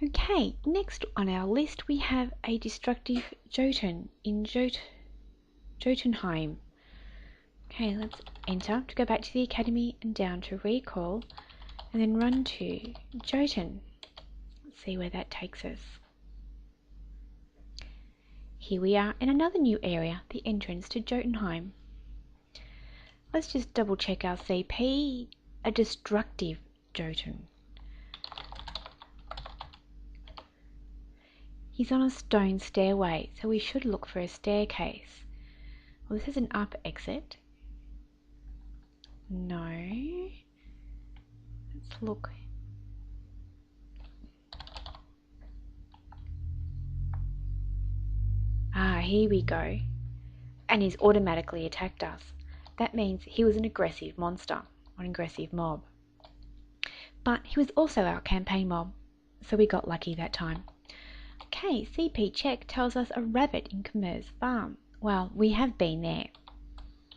Okay, next on our list we have a destructive Jotun in Jotunheim. Okay, let's enter to go back to the academy and down to recall, and then run to Jotun. Let's see where that takes us. Here we are in another new area, the entrance to Jotunheim. Let's just double check our CP, a destructive Jotun. He's on a stone stairway, so we should look for a staircase. Well, this is an up exit. No. Let's look. Ah, here we go. And he's automatically attacked us. That means he was an aggressive monster, or an aggressive mob. But he was also our campaign mob, so we got lucky that time. Okay, CP check tells us a rabbit in Khmer's farm. Well, we have been there.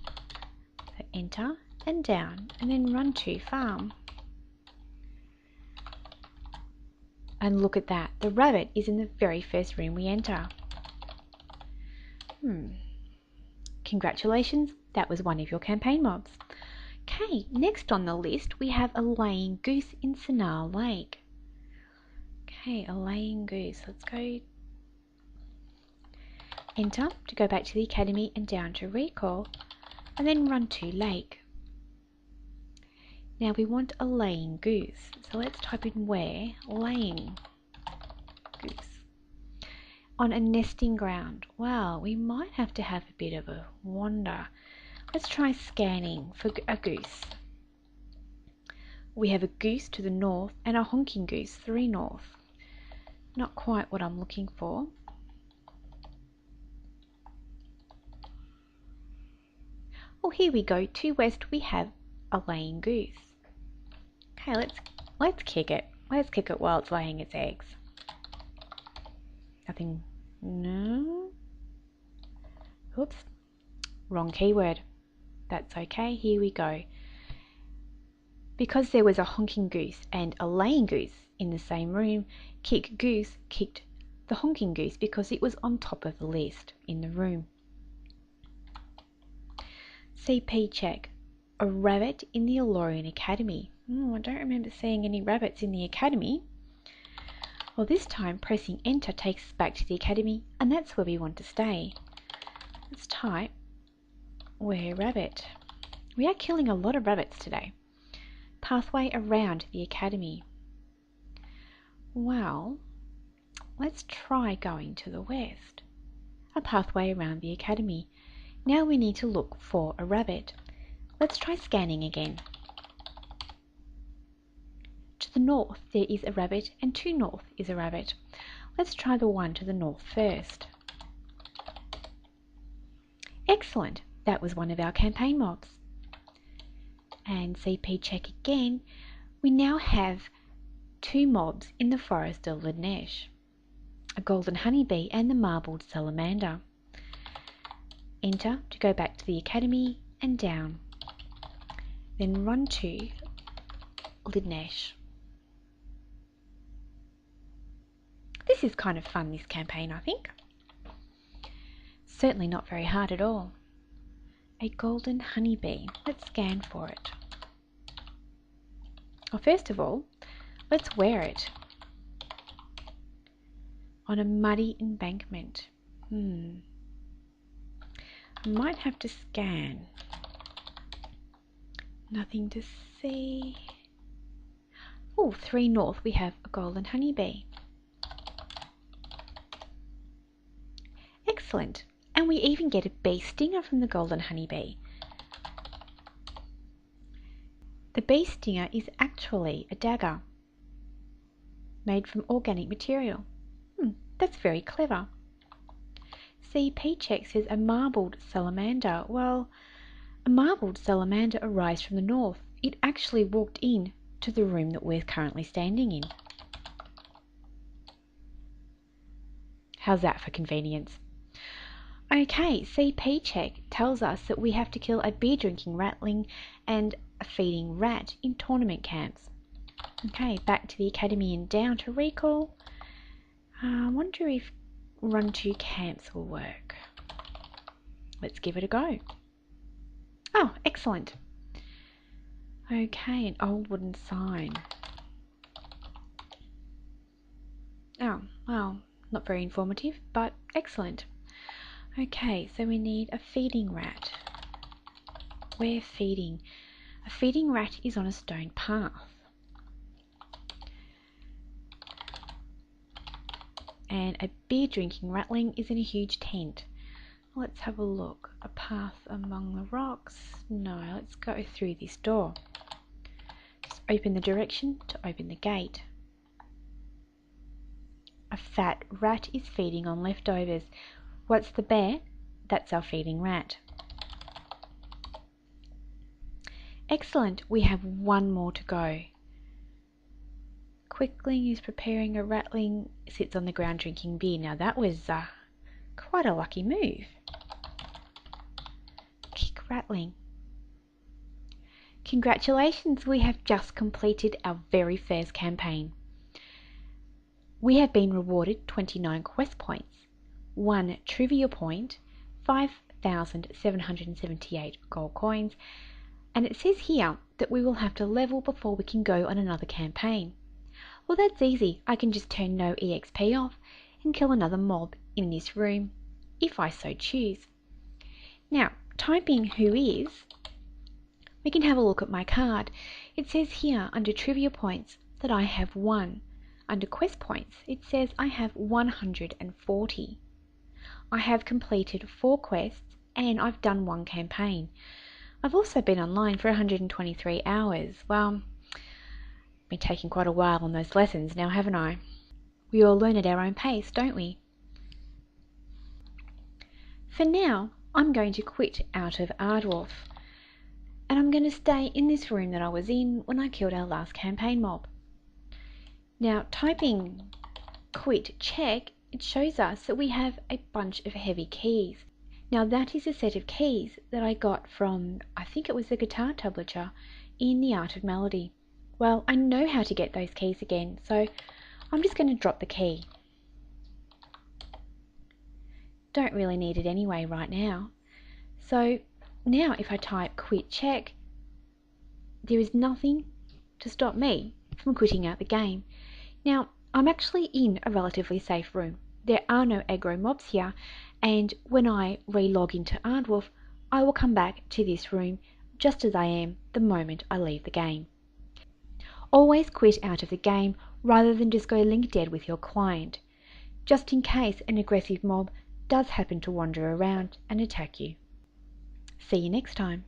So enter and down, and then run to farm. And look at that, the rabbit is in the very first room we enter. Congratulations, that was one of your campaign mobs. Okay, next on the list we have a laying goose in Sennar Lake. Okay, a laying goose. Let's go enter to go back to the academy and down to recall, and then run to lake. Now we want a laying goose, so let's type in where laying goose. On a nesting ground. Wow, we might have to have a bit of a wander. Let's try scanning for a goose. We have a goose to the north and a honking goose 3 north. Not quite what I'm looking for. Oh, here we go. To west we have a laying goose. Okay, let's kick it. Let's kick it while it's laying its eggs. Nothing. No. Oops. Wrong keyword. That's okay. Here we go. Because there was a honking goose and a laying goose in the same room, kick goose kicked the honking goose because it was on top of the list in the room. CP check. A rabbit in the Aylorian Academy. I don't remember seeing any rabbits in the academy. Well, this time pressing enter takes us back to the academy, and that's where we want to stay. Let's type where rabbit. We are killing a lot of rabbits today. Pathway around the academy. Well, let's try going to the west. A pathway around the academy. Now we need to look for a rabbit. Let's try scanning again. To the north there is a rabbit, and to north is a rabbit. Let's try the one to the north first. Excellent, that was one of our campaign mobs. And CP check again. We now have 2 mobs in the forest of Lednesh. A golden honeybee and the marbled salamander. Enter to go back to the academy and down. Then run to Lednesh. This is kind of fun, this campaign, I think. Certainly not very hard at all. A golden honeybee. Let's scan for it. Well, first of all, let's wear it on a muddy embankment. I might have to scan. Nothing to see. Oh, 3 north we have a golden honeybee. Excellent. And we even get a bee stinger from the golden honeybee. The bee stinger is actually a dagger made from organic material. That's very clever. CP check says a marbled salamander. Well, a marbled salamander arrives from the north. It actually walked in to the room that we're currently standing in. How's that for convenience? Okay, CP check tells us that we have to kill a beer drinking ratling and a feeding rat in tournament camps. Okay, back to the academy and down to recall. I wonder if run to camps will work. Let's give it a go. Oh, excellent. Okay, an old wooden sign. Oh, well, not very informative, but excellent. Okay, so we need a feeding rat. We're feeding. A feeding rat is on a stone path. And a beer drinking ratling is in a huge tent. Let's have a look. A path among the rocks? No, let's go through this door. Just open the direction to open the gate. A fat rat is feeding on leftovers. What's the bear? That's our feeding rat. Excellent, we have one more to go. Quickling is preparing a ratling, sits on the ground drinking beer. Now that was quite a lucky move. Kick ratling. Congratulations, we have just completed our very first campaign. We have been rewarded 29 quest points, 1 trivia point, 5,778 gold coins, and it says here that we will have to level before we can go on another campaign. Well, that's easy. I can just turn no EXP off and kill another mob in this room, if I so choose. Now, typing who is, we can have a look at my card. It says here under trivia points that I have 1. Under quest points, it says I have 140. I have completed 4 quests and I've done 1 campaign. I've also been online for 123 hours. Well, been taking quite a while on those lessons now, haven't I? We all learn at our own pace, don't we? For now, I'm going to quit out of Aardwolf, and I'm going to stay in this room that I was in when I killed our last campaign mob. Now, typing quit check, it shows us that we have a bunch of heavy keys. Now that is a set of keys that I got from, I think it was the guitar tablature in the Art of Melody. Well, I know how to get those keys again, so I'm just going to drop the key. Don't really need it anyway right now. So now if I type quit check, there is nothing to stop me from quitting out the game. Now, I'm actually in a relatively safe room. There are no aggro mobs here, and when I re-log into Aardwolf, I will come back to this room just as I am the moment I leave the game. Always quit out of the game rather than just go link dead with your client, just in case an aggressive mob does happen to wander around and attack you. See you next time.